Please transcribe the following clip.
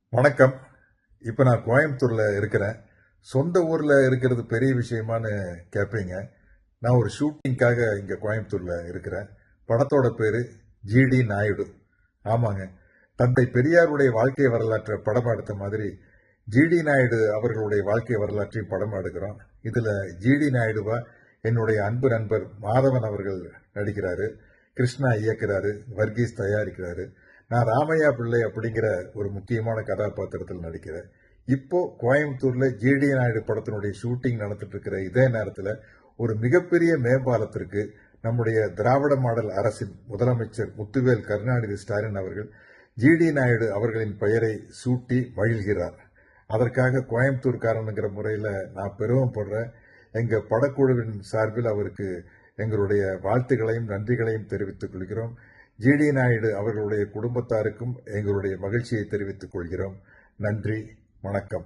வணக்கம். இப்ப நான் கோயம்புத்தூர்ல இருக்கிறேன். சொந்த ஊர்ல இருக்கிறது பெரிய விஷயமான்னு கேட்பீங்க. நான் ஒரு ஷூட்டிங்காக இங்க கோயம்புத்தூர்ல இருக்கிறேன். படத்தோட பேரு ஜிடி நாயுடு. ஆமாங்க. தந்தை பெரியாருடைய வாழ்க்கை வரலாற்றை படமா எடுத்த மாதிரி ஜிடி நாயுடு அவர்களுடைய வாழ்க்கை வரலாற்றையும் படமா எடுக்கிறோம். இதுல ஜிடி நாயுடுவா என்னுடைய அன்பு நண்பர் மாதவன் அவர்கள் நடிக்கிறாரு. கிருஷ்ணா இயக்குறாரு. வர்கீஸ் தயாரிக்கிறாரு. நான் ராமையா பிள்ளை அப்படிங்கிற ஒரு முக்கியமான கதாபாத்திரத்தில் நடிக்கிறேன். இப்போ கோயம்புத்தூர்ல ஜிடி நாயுடு படத்தினுடைய ஷூட்டிங் நடந்துட்டு இருக்கிற இதே நேரத்தில் ஒரு மிகப்பெரிய மேம்பாலத்திற்கு நம்முடைய திராவிட மாடல் அரசின் முதலமைச்சர் முத்துவேல் கருணாநிதி ஸ்டாலின் அவர்கள் ஜிடி நாயுடு அவர்களின் பெயரை சூட்டி மகிழ்கிறார். அதற்காக கோயம்புத்தூர்காரனுங்கிற முறையில் நான் பெருமைப்படுறேன். எங்க படக்குழுவின் சார்பில் அவருக்கு எங்களுடைய வாழ்த்துகளையும் நன்றிகளையும் தெரிவித்துக் கொள்கிறோம். ஜிடி நாயுடு அவர்களுடைய குடும்பத்தாருக்கும் எங்களுடைய மகிழ்ச்சியை தெரிவித்துக் கொள்கிறோம். நன்றி, வணக்கம்.